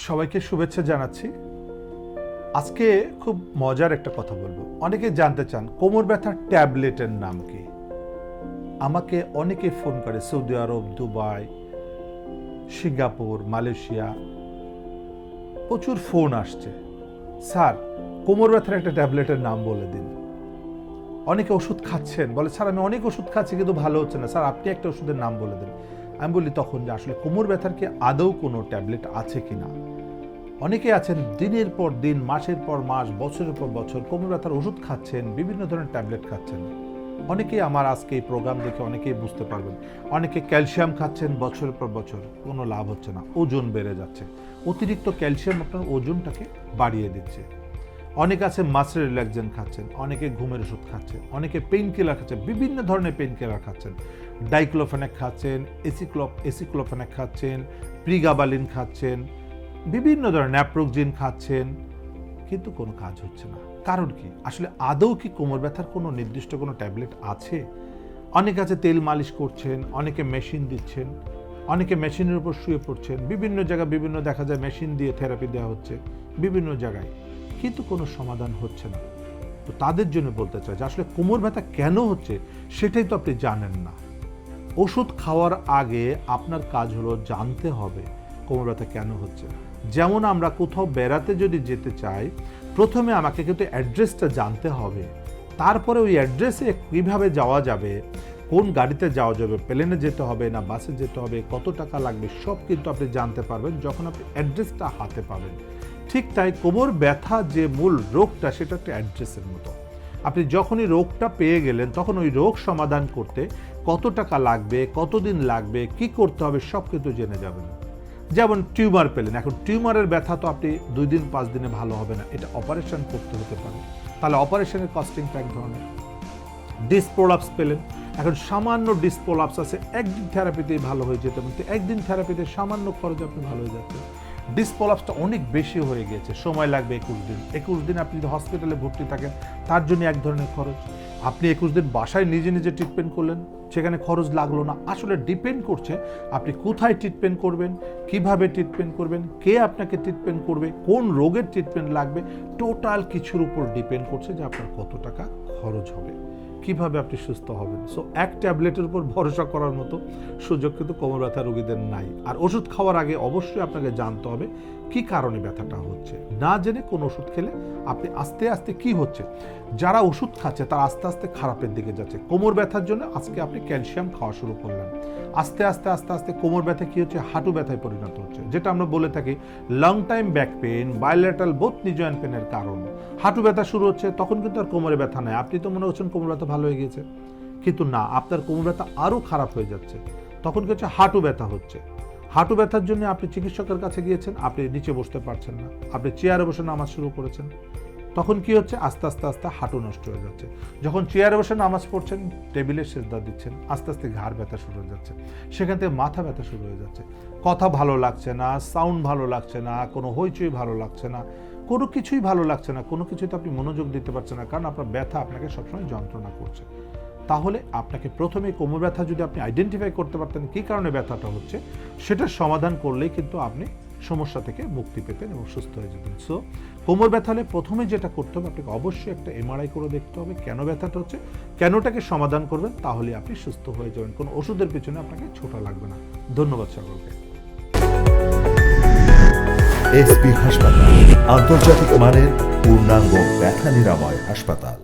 সবাইকে শুভেচ্ছা জানাচ্ছি। আজকে খুব মজার একটা কথা বলবো। অনেকে জানতে চান কোমর ব্যথার ট্যাবলেটের নাম কি। আমাকে অনেকে ফোন করে, সৌদি আরব, দুবাই, সিঙ্গাপুর, মালয়েশিয়া, প্রচুর ফোন আসছে, স্যার কোমর ব্যথার একটা ট্যাবলেটের নাম বলে দিন। অনেকে ওষুধ খাচ্ছেন, বলে স্যার আমি অনেক ওষুধ খাচ্ছি কিন্তু ভালো হচ্ছে না, স্যার আপনি একটা ওষুধের নাম বলে দিন। আমি বলি তখন যে আসলে কোমর ব্যথার কি আদৌ কোনো ট্যাবলেট আছে কিনা। অনেকে আছেন দিনের পর দিন, মাসের পর মাস, বছরের পর বছর কোমর ব্যথার ওষুধ খাচ্ছেন, বিভিন্ন ধরনের ট্যাবলেট খাচ্ছেন। অনেকেই আমার আজকে এই প্রোগ্রাম দেখে অনেকেই বুঝতে পারবেন, অনেকে ক্যালসিয়াম খাচ্ছেন বছরের পর বছর, কোনো লাভ হচ্ছে না, ওজন বেড়ে যাচ্ছে। অতিরিক্ত ক্যালসিয়াম আপনার ওজনটাকে বাড়িয়ে দিচ্ছে। অনেকে আছে মাসেল রিল্যাক্সেন্ট খাচ্ছেন, অনেকে ঘুমের ওষুধ খাচ্ছেন, অনেকে পেইন কিলার খাচ্ছেন, বিভিন্ন ধরনের পেইন কিলার খাচ্ছেন, ডাইক্লোফেনাক খাচ্ছেন, এসিক্লোফেনাক খাচ্ছেন, প্রিগাবালিন খাচ্ছেন, বিভিন্ন ধরনের ন্যাপ্রোক্সিন খাচ্ছেন, কিন্তু কোনো কাজ হচ্ছে না। কারণ কি? আসলে আদৌ কি কোমর ব্যথার কোনো নির্দিষ্ট কোনো ট্যাবলেট আছে? অনেকে আছে তেল মালিশ করছেন, অনেকে মেশিন দিচ্ছেন, অনেকে মেশিনের উপর শুয়ে পড়ছেন, বিভিন্ন জায়গায় বিভিন্ন দেখা যায় মেশিন দিয়ে থেরাপি দেওয়া হচ্ছে বিভিন্ন জায়গায়, কিন্তু কোনো সমাধান হচ্ছে না। তো তাদের জন্য বলতে চাই যে আসলে কোমর ব্যথা কেন হচ্ছে সেটাই তো আপনি জানেন না। ওষুধ খাওয়ার আগে আপনার কাজ হলো জানতে হবে কোমর ব্যথা কেন হচ্ছে। যেমন আমরা কোথাও বেড়াতে যদি যেতে চাই, প্রথমে আমাকে কিন্তু অ্যাড্রেসটা জানতে হবে, তারপরে ওই অ্যাড্রেসে কীভাবে যাওয়া যাবে, কোন গাড়িতে যাওয়া যাবে, প্লেনে যেতে হবে না বাসে যেতে হবে, কত টাকা লাগবে, সব কিন্তু আপনি জানতে পারবেন যখন আপনি অ্যাড্রেসটা হাতে পাবেন। ঠিক তাই কোমর ব্যথা যে মূল রোগটা, সেটা একটা অ্যাড্রেসের মতো। আপনি যখনই রোগটা পেয়ে গেলেন তখন ওই রোগ সমাধান করতে কত টাকা লাগবে, কতদিন লাগবে, কি করতে হবে সব কিন্তু জেনে যাবেন। যেমন টিউমার পেলেন, এখন টিউমারের ব্যথা তো আপনি 2 দিন 5 দিনে ভালো হবে না, এটা অপারেশন করতে হতে পারে, তাহলে অপারেশনের কস্টিংটা এক ধরনের। ডিসপ্রোলাপস পেলেন, এখন সামান্য ডিসপ্রোলাপস আছে, একদিন থেরাপিতেই ভালো হয়ে যেতে পারতে, একদিন থেরাপিতে সামান্য খরচ আপনি ভালো হয়ে যাচ্ছেন। ডিসপ্রোলাপসটা অনেক বেশি হয়ে গিয়েছে, সময় লাগবে 21 দিন আপনি যদি হসপিটালে ভর্তি থাকেন তার জন্য এক ধরনের খরচ। আপনি 21 দিন বাসায় নিজে নিজে ট্রিটমেন্ট করলেন, সেখানে খরচ লাগলো না। আসলে ডিপেন্ড করছে আপনি কোথায় ট্রিটমেন্ট করবেন, কিভাবে ট্রিটমেন্ট করবেন, কে আপনাকে ট্রিটমেন্ট করবে, কোন রোগের ট্রিটমেন্ট লাগবে, টোটাল কিছুর উপর ডিপেন্ড করছে যে আপনার কত টাকা খরচ হবে, কিভাবে আপনি সুস্থ হবেন। সো এক ট্যাবলেটের উপর ভরসা করার মতো সুযোগ কিন্তু কোমর ব্যথা রোগীদের নাই। আর ওষুধ খাওয়ার আগে অবশ্যই আপনাকে জানতে হবে কি কারণে ব্যথাটা হচ্ছে। না জেনে কোন ওষুধ খেলে আপনি আস্তে আস্তে কি হচ্ছে, যারা ওষুধ খাচ্ছে তারা আস্তে আস্তে খারাপের দিকে যাচ্ছে। কোমর ব্যথার জন্য আজকে আপনি ক্যালসিয়াম খাওয়া শুরু করলেন, আস্তে আস্তে আস্তে আস্তে কোমর ব্যথা কি হচ্ছে, হাঁটু ব্যথায় পরিণত হচ্ছে, যেটা আমরা বলে থাকি long time back pain, bilateral both নি জয়েন্ট পেনের কারণ। হাঁটু ব্যথা শুরু হচ্ছে, তখন কিন্তু আর কোমরে ব্যথা নাই, আপনি তো মনে হচ্ছেন কোমর ব্যথা ভালো হয়ে গিয়েছে, কিন্তু না, আপনার কোমর ব্যথা আরও খারাপ হয়ে যাচ্ছে। তখন কি হচ্ছে, হাঁটু ব্যথা হচ্ছে। হাঁটু ব্যথার জন্য আপনি চিকিৎসকের কাছে গিয়েছেন, আপনি নিচে বসতে পারছেন না, আপনি চেয়ারে বসে নামাজ শুরু করেছেন, তখন কি হচ্ছে, আস্তে আস্তে আস্তে হাঁটু নষ্ট হয়ে যাচ্ছে। যখন চেয়ারে বসে নামাজ পড়ছেন, টেবিলে সেজদা দিচ্ছেন, আস্তে আস্তে ঘাড় ব্যথা শুরু হয়ে যাচ্ছে, সেখান থেকে মাথা ব্যথা শুরু হয়ে যাচ্ছে, কথা ভালো লাগছে না, সাউন্ড ভালো লাগছে না, কোনো হইচই ভালো লাগছে না, কোনো কিছুই ভালো লাগছে না, কোনো কিছুতে আপনি মনোযোগ দিতে পারছেন না, কারণ আপনার ব্যথা আপনাকে সবসময় যন্ত্রণা করছে। তাহলে আপনাকে প্রথমে কোমর ব্যথা যদি আপনি আইডেন্টিফাই করতে পারতেন কী কারণে ব্যথাটা হচ্ছে, সেটার সমাধান করলেই কিন্তু আপনি সমস্যা থেকে মুক্তি পেতেন এবং সুস্থ হয়ে যেতেন। সো কোমর ব্যথা হলে প্রথমে যেটা করতে হবে, আপনাকে অবশ্যই একটা এমআরআই করে দেখতে হবে কেন ব্যথাটা হচ্ছে, কেনটাকে সমাধান করবেন, তাহলে আপনি সুস্থ হয়ে যাবেন, কোনো ওষুধের পিছনে আপনাকে ছোটা লাগবে না। ধন্যবাদ সকলকে। এসপি হাসপাতাল, আন্তর্জাতিক মানের পূর্ণাঙ্গ ব্যথা নিরাময় হাসপাতাল।